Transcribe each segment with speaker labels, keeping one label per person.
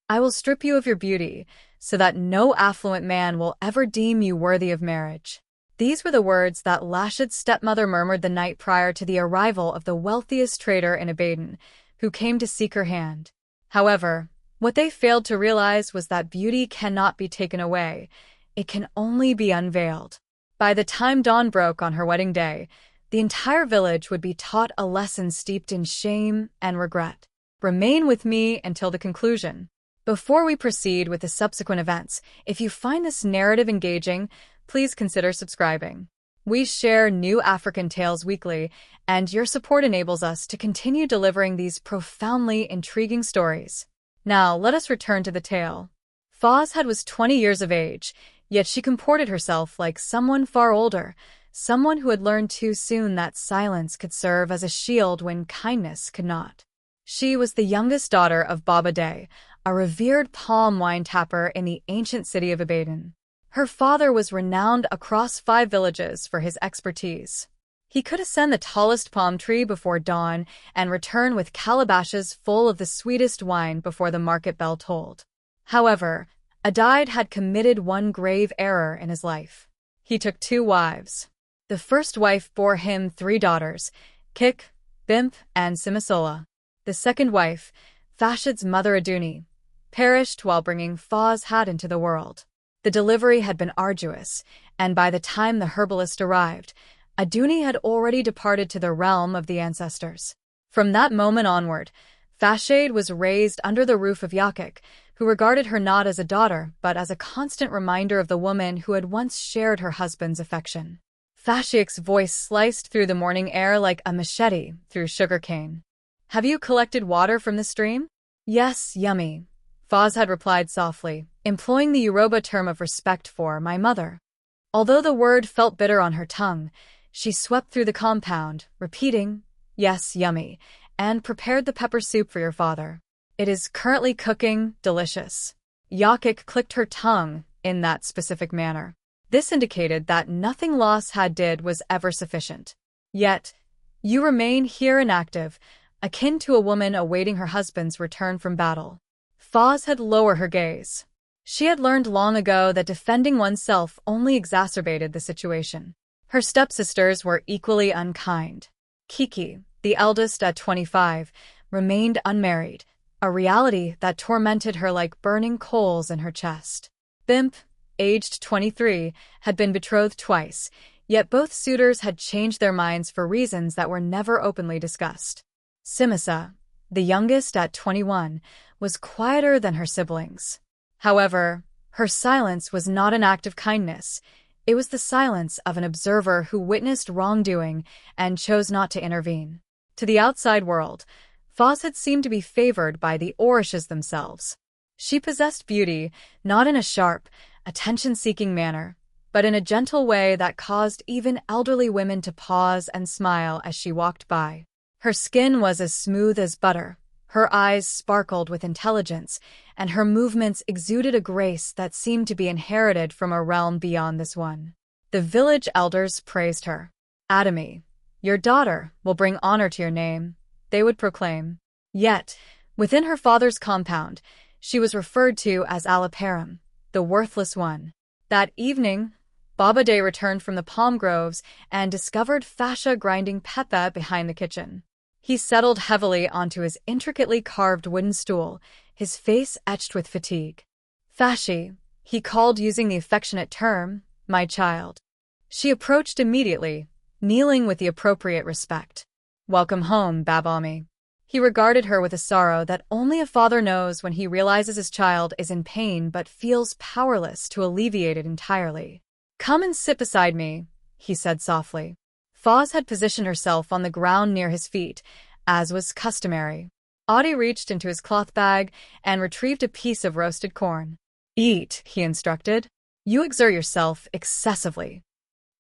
Speaker 1: I will strip you of your beauty, so that no affluent man will ever deem you worthy of marriage. These were the words that Lashid's stepmother murmured the night prior to the arrival of the wealthiest trader in Abaddon, who came to seek her hand. However, what they failed to realize was that beauty cannot be taken away. It can only be unveiled. By the time dawn broke on her wedding day, the entire village would be taught a lesson steeped in shame and regret. Remain with me until the conclusion. Before we proceed with the subsequent events, if you find this narrative engaging, please consider subscribing. We share new African tales weekly, and your support enables us to continue delivering these profoundly intriguing stories. Now, let us return to the tale. Fazhad was 20 years of age, yet she comported herself like someone far older, someone who had learned too soon that silence could serve as a shield when kindness could not. She was the youngest daughter of Baba Day, a revered palm wine tapper in the ancient city of Abaddon. Her father was renowned across 5 villages for his expertise. He could ascend the tallest palm tree before dawn and return with calabashes full of the sweetest wine before the market bell tolled. However, Adide had committed one grave error in his life. He took 2 wives. The first wife bore him 3 daughters, Kik, Bimp, and Simisola. The second wife, Fashid's mother Aduni, perished while bringing Fazhad into the world. The delivery had been arduous, and by the time the herbalist arrived, Aduni had already departed to the realm of the ancestors. From that moment onward, Fashid was raised under the roof of Yakik, who regarded her not as a daughter but as a constant reminder of the woman who had once shared her husband's affection. Fashid's voice sliced through the morning air like a machete through sugarcane. "Have you collected water from the stream?" "Yes, yummy," Fazhad replied softly, employing the Yoruba term of respect for my mother. Although the word felt bitter on her tongue, she swept through the compound, repeating, "Yes, yummy," and prepared the pepper soup for your father. It is currently cooking, delicious. Yakik clicked her tongue in that specific manner. This indicated that nothing Fazhad did was ever sufficient. Yet, you remain here inactive, akin to a woman awaiting her husband's return from battle. Fazhad lowered her gaze. She had learned long ago that defending oneself only exacerbated the situation. Her stepsisters were equally unkind. Kiki, the eldest at 25, remained unmarried, a reality that tormented her like burning coals in her chest. Bimp, aged 23, had been betrothed twice, yet both suitors had changed their minds for reasons that were never openly discussed. Simisa, the youngest at 21, was quieter than her siblings. However, her silence was not an act of kindness. It was the silence of an observer who witnessed wrongdoing and chose not to intervene. To the outside world, Fazhad seemed to be favored by the Orishes themselves. She possessed beauty, not in a sharp, attention-seeking manner, but in a gentle way that caused even elderly women to pause and smile as she walked by. Her skin was as smooth as butter, her eyes sparkled with intelligence, and her movements exuded a grace that seemed to be inherited from a realm beyond this one. The village elders praised her. "Adami, your daughter will bring honor to your name," they would proclaim. Yet, within her father's compound, she was referred to as Alaparam, the worthless one. That evening, Baba Day returned from the palm groves and discovered Fasha grinding pepe behind the kitchen. He settled heavily onto his intricately carved wooden stool, his face etched with fatigue. "Fashi," he called using the affectionate term, "my child." She approached immediately, kneeling with the appropriate respect. "Welcome home, Babami." He regarded her with a sorrow that only a father knows when he realizes his child is in pain but feels powerless to alleviate it entirely. "Come and sit beside me," he said softly. Faz had positioned herself on the ground near his feet, as was customary. Audie reached into his cloth bag and retrieved a piece of roasted corn. "Eat," he instructed. "You exert yourself excessively."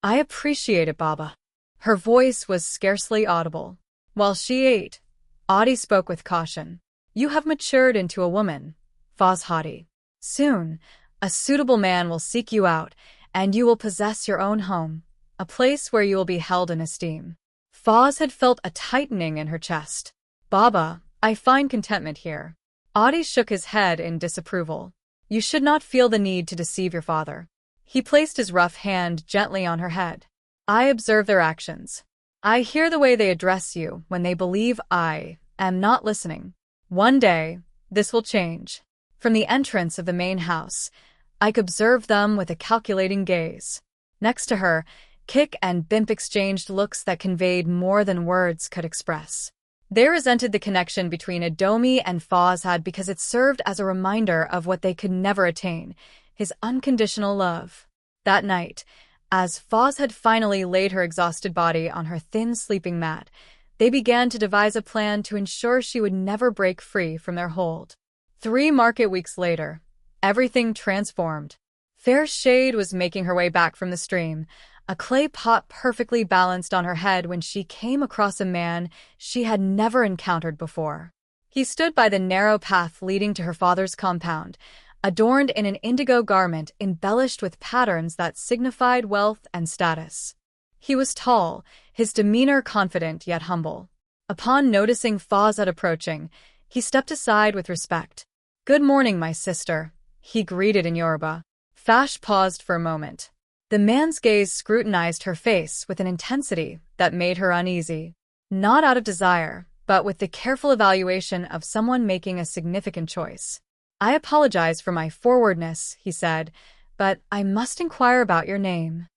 Speaker 1: "I appreciate it, Baba." Her voice was scarcely audible. While she ate, Audie spoke with caution. "You have matured into a woman, Fazhadi. Soon, a suitable man will seek you out, and you will possess your own home, a place where you will be held in esteem." Faz had felt a tightening in her chest. "Baba, I find contentment here." Audie shook his head in disapproval. You should not feel the need to deceive your father. He placed his rough hand gently on her head. I observe their actions. I hear the way they address you when they believe I am not listening. One day, this will change. From the entrance of the main house, Ike observed them with a calculating gaze. Next to her, Kik and Bimp exchanged looks that conveyed more than words could express. They resented the connection between Adomi and Fawzad because it served as a reminder of what they could never attain, his unconditional love. That night, as Foz had finally laid her exhausted body on her thin sleeping mat, they began to devise a plan to ensure she would never break free from their hold. 3 market weeks later, everything transformed. Fair Shade was making her way back from the stream, a clay pot perfectly balanced on her head when she came across a man she had never encountered before. He stood by the narrow path leading to her father's compound, adorned in an indigo garment embellished with patterns that signified wealth and status. He was tall, his demeanor confident yet humble. Upon noticing Fawzad approaching, he stepped aside with respect. Good morning, my sister, he greeted in Yoruba. Fash paused for a moment. The man's gaze scrutinized her face with an intensity that made her uneasy. Not out of desire, but with the careful evaluation of someone making a significant choice. I apologize for my forwardness, he said, but I must inquire about your name.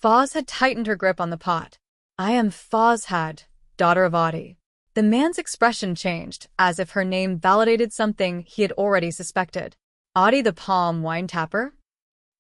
Speaker 1: Foz had tightened her grip on the pot. I am Fawzad, daughter of Audie. The man's expression changed, as if her name validated something he had already suspected. Audie the palm wine tapper?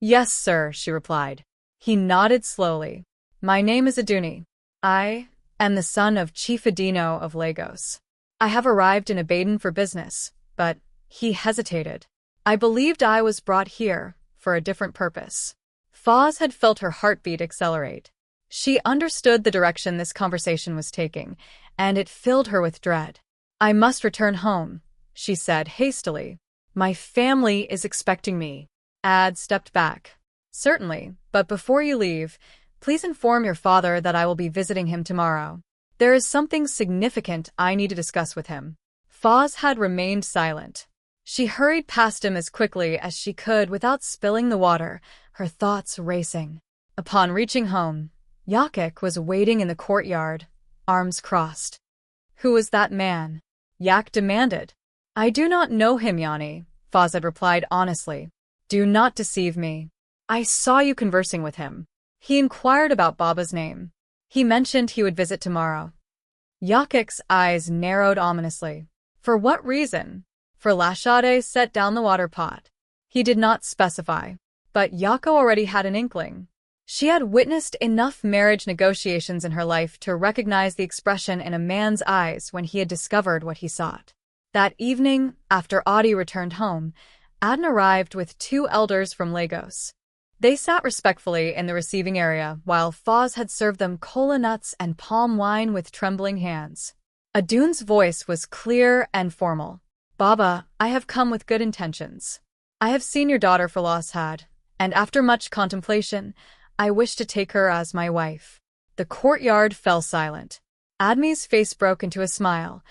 Speaker 1: Yes, sir, she replied. He nodded slowly. My name is Aduni. I am the son of Chief Adino of Lagos. I have arrived in Ibadan for business, but he hesitated. I believed I was brought here for a different purpose. Foz had felt her heartbeat accelerate. She understood the direction this conversation was taking, and it filled her with dread. I must return home, she said hastily. My family is expecting me. Ad stepped back. Certainly, but before you leave, please inform your father that I will be visiting him tomorrow. There is something significant I need to discuss with him. Foz had remained silent. She hurried past him as quickly as she could without spilling the water, her thoughts racing. Upon reaching home, Yakik was waiting in the courtyard, arms crossed. Who was that man? Yak demanded. I do not know him, Yanni, Foz had replied honestly. Do not deceive me. I saw you conversing with him. He inquired about Baba's name. He mentioned he would visit tomorrow. Yakik's eyes narrowed ominously. For what reason? For Lashade set down the water pot. He did not specify, but Yako already had an inkling. She had witnessed enough marriage negotiations in her life to recognize the expression in a man's eyes when he had discovered what he sought. That evening, after Audie returned home, Adnan arrived with 2 elders from Lagos. They sat respectfully in the receiving area while Foz had served them cola nuts and palm wine with trembling hands. Adun's voice was clear and formal. Baba, I have come with good intentions. I have seen your daughter Falashad, and after much contemplation, I wish to take her as my wife. The courtyard fell silent. Admi's face broke into a smile,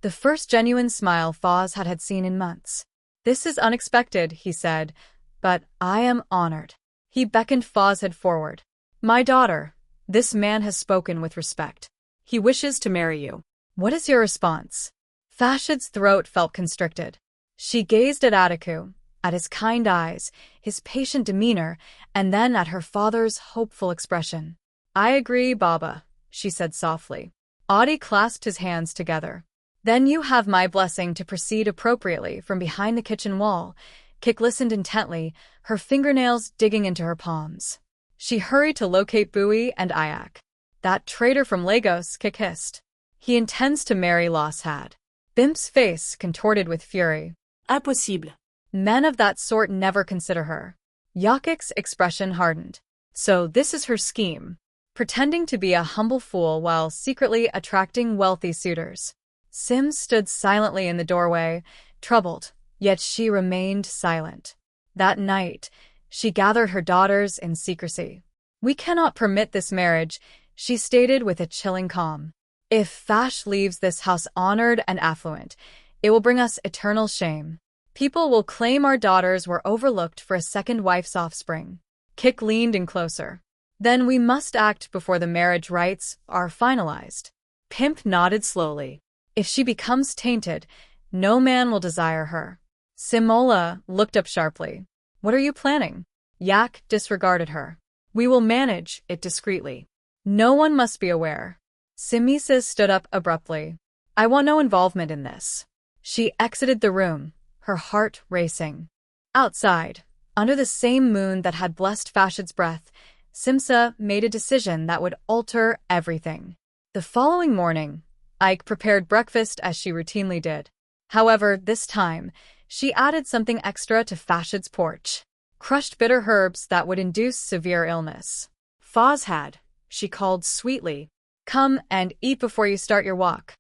Speaker 1: the first genuine smile Foz had seen in months. This is unexpected, he said, but I am honored. He beckoned Fawzad forward. My daughter, this man has spoken with respect. He wishes to marry you. What is your response? Fashid's throat felt constricted. She gazed at Atiku, at his kind eyes, his patient demeanor, and then at her father's hopeful expression. I agree, Baba, she said softly. Audie clasped his hands together. Then you have my blessing to proceed appropriately from behind the kitchen wall. Kik listened intently, her fingernails digging into her palms. She hurried to locate Bowie and Ayak. That traitor from Lagos, Kik hissed. He intends to marry Lashad. Bimp's face contorted with fury.
Speaker 2: Impossible.
Speaker 1: Men of that sort never consider her. Yakik's expression hardened. So this is her scheme. Pretending to be a humble fool while secretly attracting wealthy suitors. Sim stood silently in the doorway, troubled. Yet she remained silent. That night, she gathered her daughters in secrecy. We cannot permit this marriage, she stated with a chilling calm. If Fash leaves this house honored and affluent, It will bring us eternal shame. People will claim our daughters were overlooked for a second wife's offspring. Kik leaned in closer. Then we must act before the marriage rites are finalized. Pimp nodded slowly. If she becomes tainted, no man will desire her. Simola looked up sharply. What are you planning? Yak disregarded her. We will manage it discreetly. No one must be aware. Simisa stood up abruptly. I want no involvement in this. She exited the room, her heart racing. Outside, under the same moon that had blessed Fashid's breath, Simsa made a decision that would alter everything. The following morning, Ike prepared breakfast as she routinely did. However, this time, she added something extra to Fashid's porch. Crushed bitter herbs that would induce severe illness. Fazhad, she called sweetly. Come and eat before you start your walk.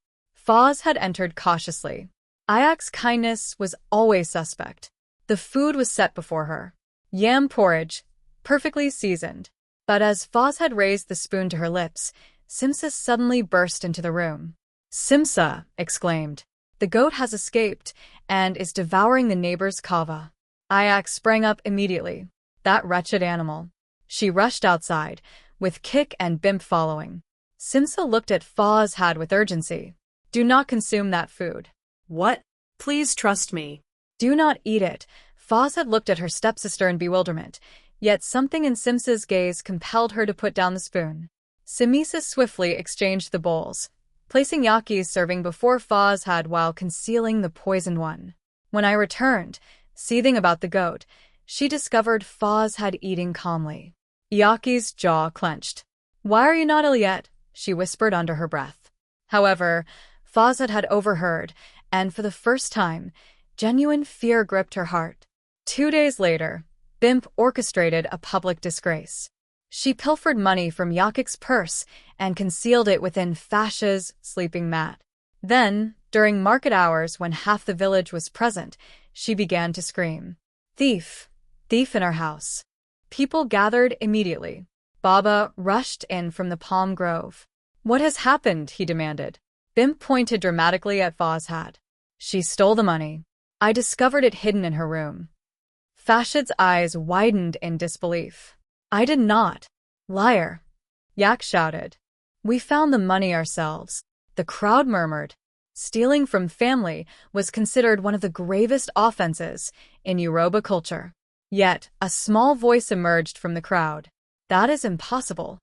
Speaker 1: Faz had entered cautiously. Ayak's kindness was always suspect. The food was set before her. Yam porridge, perfectly seasoned. But as Faz had raised the spoon to her lips, Simsa suddenly burst into the room. Simsa exclaimed. The goat has escaped and is devouring the neighbor's kava. Ayak sprang up immediately. That wretched animal. She rushed outside, with Kik and Bimp following. Simsa looked at Fazhad with urgency. Do not consume that food.
Speaker 2: What? Please trust me.
Speaker 1: Do not eat it. Fazhad looked at her stepsister in bewilderment, yet something in Simsa's gaze compelled her to put down the spoon. Simisa swiftly exchanged the bowls, placing Yaki's serving before Fazhad while concealing the poisoned one. When I returned, seething about the goat, she discovered Fazhad eating calmly. Yaki's jaw clenched. Why are you not ill yet? She whispered under her breath. However, Fazhad had overheard, and for the first time, genuine fear gripped her heart. 2 days later, Bimp orchestrated a public disgrace. She pilfered money from Yakik's purse and concealed it within Fasha's sleeping mat. Then, during market hours when half the village was present, she began to scream. Thief! Thief in our house! People gathered immediately. Baba rushed in from the palm grove. What has happened? He demanded. Bimp pointed dramatically at Fazhad. She stole the money. I discovered it hidden in her room. Fashid's eyes widened in disbelief. I did not. Liar! Yak shouted. We found the money ourselves. The crowd murmured. Stealing from family was considered one of the gravest offenses in Yoruba culture. Yet, a small voice emerged from the crowd. That is impossible.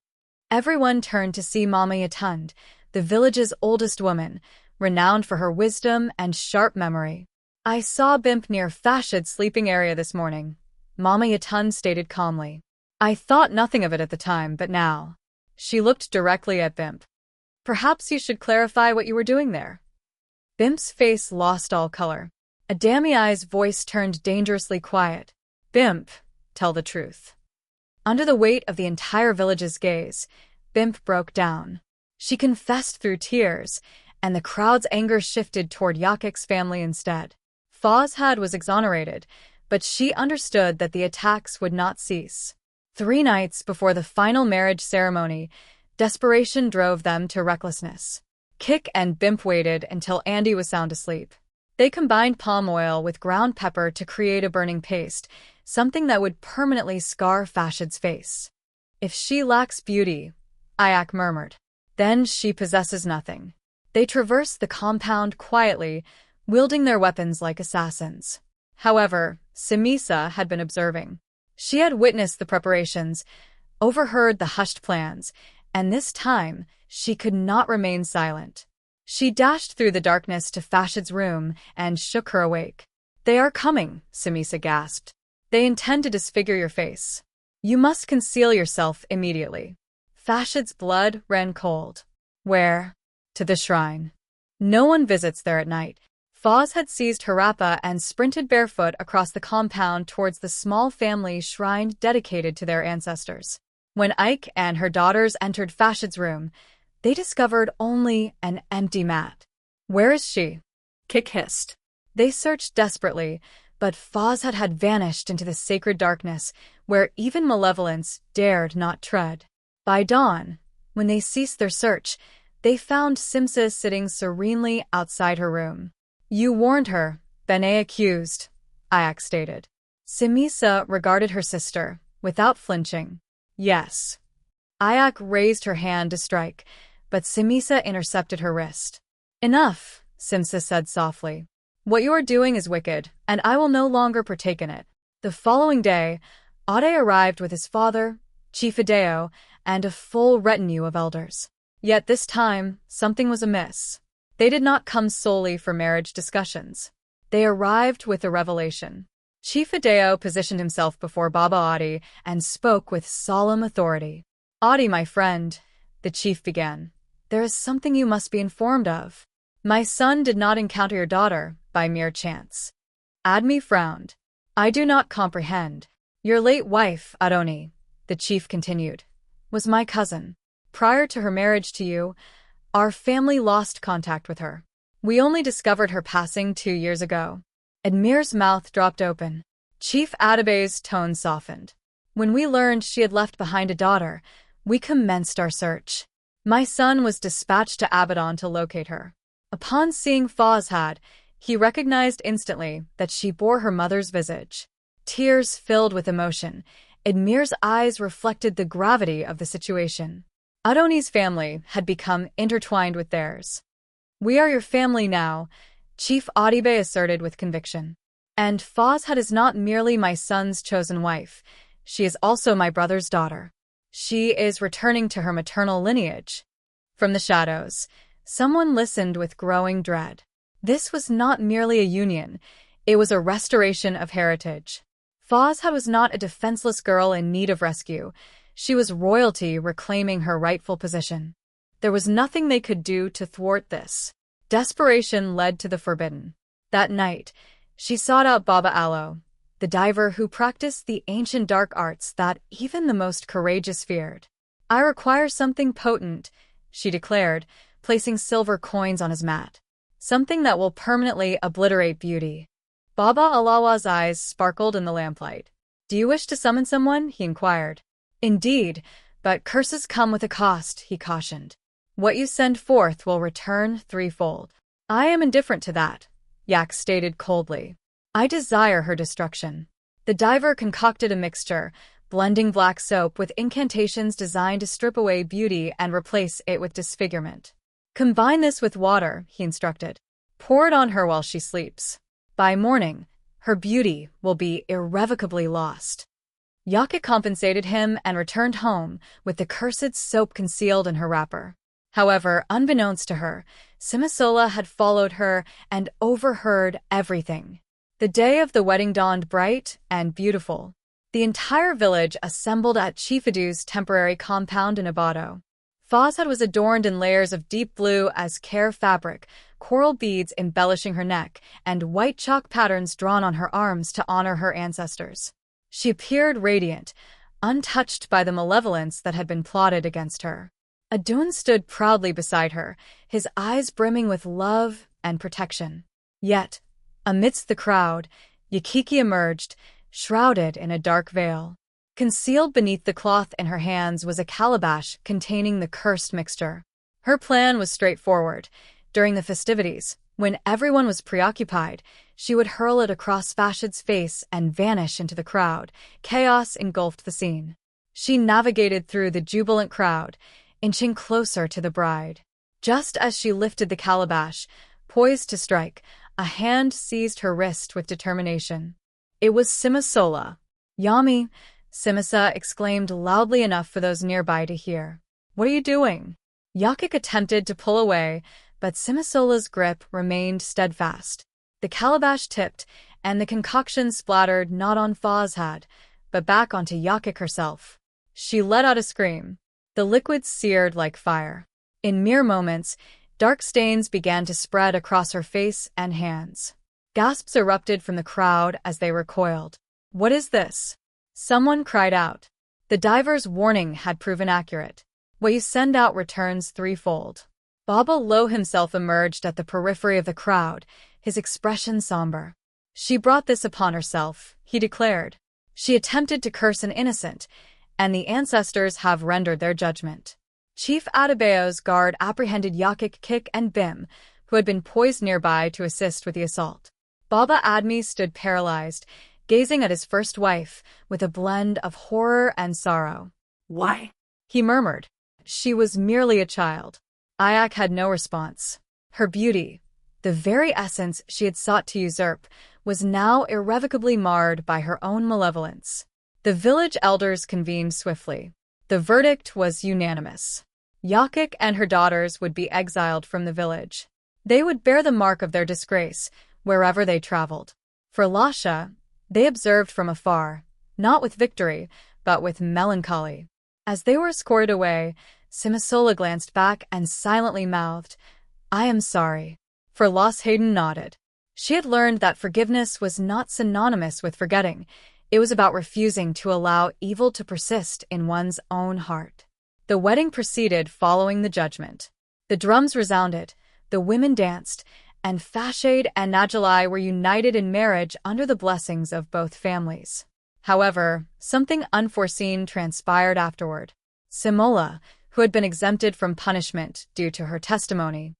Speaker 1: Everyone turned to see Mama Yatund, the village's oldest woman, renowned for her wisdom and sharp memory. I saw Bimp near Fashid's sleeping area this morning, Mama Yatund stated calmly. I thought nothing of it at the time, but now. She looked directly at Bimp. Perhaps you should clarify what you were doing there. Bimp's face lost all color. Adamiai's voice turned dangerously quiet. Bimp, tell the truth. Under the weight of the entire village's gaze, Bimp broke down. She confessed through tears, and the crowd's anger shifted toward Yakik's family instead. Fazhad was exonerated, but she understood that the attacks would not cease. 3 nights before the final marriage ceremony, desperation drove them to recklessness. Kik and Bimp waited until Andy was sound asleep. They combined palm oil with ground pepper to create a burning paste, something that would permanently scar Fashid's face. If she lacks beauty, Ayak murmured, then she possesses nothing. They traversed the compound quietly, wielding their weapons like assassins. However, Simisa had been observing. She had witnessed the preparations, overheard the hushed plans, and this time she could not remain silent. She dashed through the darkness to Fashid's room and shook her awake. They are coming, Simisa gasped. They intend to disfigure your face. You must conceal yourself immediately. Fashid's blood ran cold. Where? To the shrine. No one visits there at night. Faz had seized Harappa and sprinted barefoot across the compound towards the small family shrine dedicated to their ancestors. When Ike and her daughters entered Fashid's room, they discovered only an empty mat. Where is she? Kik hissed. They searched desperately, but Faz had vanished into the sacred darkness, where even malevolence dared not tread. By dawn, when they ceased their search, they found Simsa sitting serenely outside her room. You warned her, Bene accused, Ayak stated. Simisa regarded her sister, without flinching. Yes. Ayak raised her hand to strike, but Simisa intercepted her wrist. Enough, Simsa said softly. What you are doing is wicked, and I will no longer partake in it. The following day, Ade arrived with his father, Chief Hideo, and a full retinue of elders. Yet this time, something was amiss. They did not come solely for marriage discussions. They arrived with a revelation. Chief Hideo positioned himself before Baba Adi and spoke with solemn authority. Adi, my friend, the chief began, there is something you must be informed of. My son did not encounter your daughter by mere chance. Admi frowned. I do not comprehend. Your late wife, Adoni, the chief continued, was my cousin. Prior to her marriage to you, our family lost contact with her. We only discovered her passing 2 years ago. Admir's mouth dropped open. Chief Adabe's tone softened. When we learned she had left behind a daughter, we commenced our search. My son was dispatched to Abaddon to locate her. Upon seeing Fazhad, he recognized instantly that she bore her mother's visage. Tears filled with emotion. Admir's eyes reflected the gravity of the situation. Adoni's family had become intertwined with theirs. We are your family now, Chief Adibe asserted with conviction. And Fazhad is not merely my son's chosen wife, she is also my brother's daughter. She is returning to her maternal lineage. From the shadows, someone listened with growing dread. This was not merely a union, it was a restoration of heritage. Fazhad was not a defenseless girl in need of rescue. She was royalty reclaiming her rightful position. There was nothing they could do to thwart this. Desperation led to the forbidden. That night, she sought out Baba Alo, the diver who practiced the ancient dark arts that even the most courageous feared. I require something potent, she declared, placing silver coins on his mat. Something that will permanently obliterate beauty. Baba Alawa's eyes sparkled in the lamplight. Do you wish to summon someone? He inquired. Indeed, but curses come with a cost, he cautioned. What you send forth will return threefold. I am indifferent to that, Yak stated coldly. I desire her destruction. The diver concocted a mixture, blending black soap with incantations designed to strip away beauty and replace it with disfigurement. Combine this with water, he instructed. Pour it on her while she sleeps. By morning, her beauty will be irrevocably lost. Yakik compensated him and returned home with the cursed soap concealed in her wrapper. However, unbeknownst to her, Simisola had followed her and overheard everything. The day of the wedding dawned bright and beautiful. The entire village assembled at Chief Idu's temporary compound in Abado. Fazhad was adorned in layers of deep blue as care fabric, coral beads embellishing her neck, and white chalk patterns drawn on her arms to honor her ancestors. She appeared radiant, untouched by the malevolence that had been plotted against her. Adun stood proudly beside her, his eyes brimming with love and protection. Yet, amidst the crowd, Yakiki emerged, shrouded in a dark veil. Concealed beneath the cloth in her hands was a calabash containing the cursed mixture. Her plan was straightforward. During the festivities, when everyone was preoccupied, she would hurl it across Fashid's face and vanish into the crowd. Chaos engulfed the scene. She navigated through the jubilant crowd, inching closer to the bride. Just as she lifted the calabash, poised to strike, a hand seized her wrist with determination. It was Simisola. Yami, Simisa exclaimed loudly enough for those nearby to hear. What are you doing? Yakik attempted to pull away, but Simisola's grip remained steadfast. The calabash tipped, and the concoction splattered not on Fazhad, but back onto Yakik herself. She let out a scream. The liquid seared like fire. In mere moments, dark stains began to spread across her face and hands. Gasps erupted from the crowd as they recoiled. What is this? Someone cried out. The diver's warning had proven accurate. What you send out returns threefold. Baba Lo himself emerged at the periphery of the crowd, his expression somber. She brought this upon herself, he declared. She attempted to curse an innocent, and the ancestors have rendered their judgment. Chief Adebayo's guard apprehended Yakik, Kik, and Bim, who had been poised nearby to assist with the assault. Baba Admi stood paralyzed, gazing at his first wife with a blend of horror and sorrow.
Speaker 2: Why?
Speaker 1: He murmured. She was merely a child. Ayak had no response. Her beauty, the very essence she had sought to usurp, was now irrevocably marred by her own malevolence. The village elders convened swiftly. The verdict was unanimous. Yakik and her daughters would be exiled from the village. They would bear the mark of their disgrace wherever they traveled. For Lasha, they observed from afar, not with victory, but with melancholy. As they were escorted away, Simisola glanced back and silently mouthed, "I am sorry." For Los Hayden nodded. She had learned that forgiveness was not synonymous with forgetting. It was about refusing to allow evil to persist in one's own heart. The wedding proceeded following the judgment. The drums resounded, the women danced, and Fashade and Najalai were united in marriage under the blessings of both families. However, something unforeseen transpired afterward. Simola, who had been exempted from punishment due to her testimony,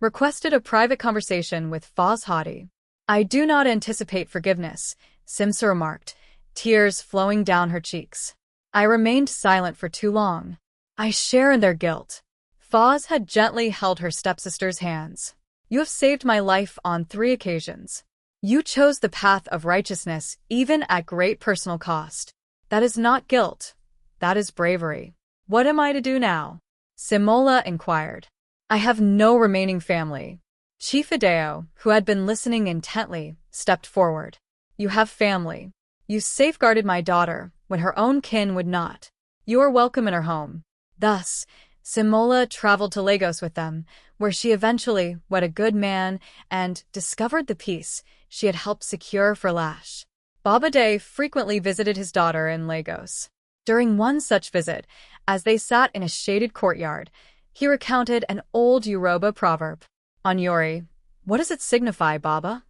Speaker 1: requested a private conversation with Faz Hadi. "I do not anticipate forgiveness," Simsa remarked, tears flowing down her cheeks. "I remained silent for too long. I share in their guilt." Faz had gently held her stepsister's hands. "You have saved my life on 3 occasions. You chose the path of righteousness even at great personal cost. That is not guilt. That is bravery. What am I to do now?" Simola inquired. "I have no remaining family." Chief Hideo, who had been listening intently, stepped forward. "You have family. You safeguarded my daughter when her own kin would not. You are welcome in her home." Thus, Simola traveled to Lagos with them, where she eventually wed a good man and discovered the peace she had helped secure for Lash. Baba Day frequently visited his daughter in Lagos. During one such visit, as they sat in a shaded courtyard, he recounted an old Yoruba proverb. "Onyori, what does it signify, Baba?"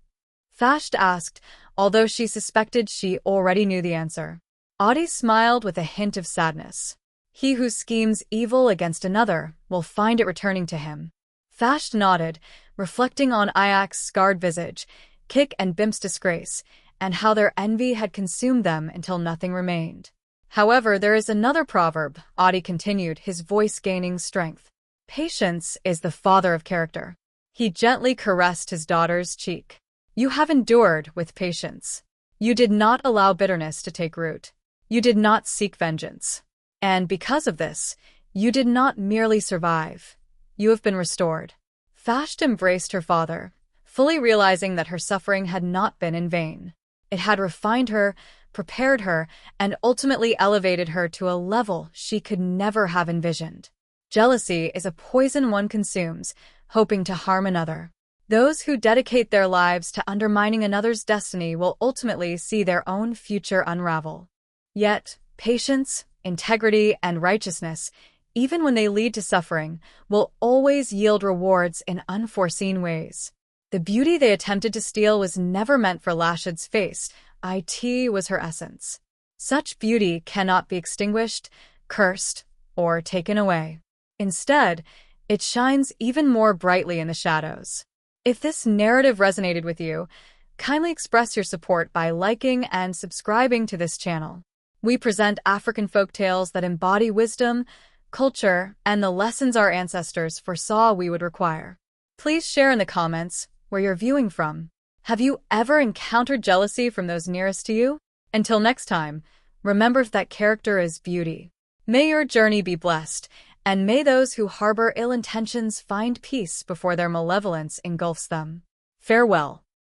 Speaker 1: Fasht asked, although she suspected she already knew the answer. Adi smiled with a hint of sadness. "He who schemes evil against another will find it returning to him." Fasht nodded, reflecting on Ayak's scarred visage, Kik and Bimp's disgrace, and how their envy had consumed them until nothing remained. "However, there is another proverb," Adi continued, his voice gaining strength. "Patience is the father of character." He gently caressed his daughter's cheek. "You have endured with patience. You did not allow bitterness to take root. You did not seek vengeance. And because of this, you did not merely survive. You have been restored." Fasht embraced her father, fully realizing that her suffering had not been in vain. It had refined her, prepared her, and ultimately elevated her to a level she could never have envisioned. Jealousy is a poison one consumes, hoping to harm another. Those who dedicate their lives to undermining another's destiny will ultimately see their own future unravel. Yet, patience, integrity, and righteousness, even when they lead to suffering, will always yield rewards in unforeseen ways. The beauty they attempted to steal was never meant for Lashad's face. It was her essence. Such beauty cannot be extinguished, cursed, or taken away. Instead, it shines even more brightly in the shadows. If this narrative resonated with you, kindly express your support by liking and subscribing to this channel. We present African folktales that embody wisdom, culture, and the lessons our ancestors foresaw we would require. Please share in the comments where you're viewing from. Have you ever encountered jealousy from those nearest to you? Until next time, remember that character is beauty. May your journey be blessed, and may those who harbor ill intentions find peace before their malevolence engulfs them. Farewell.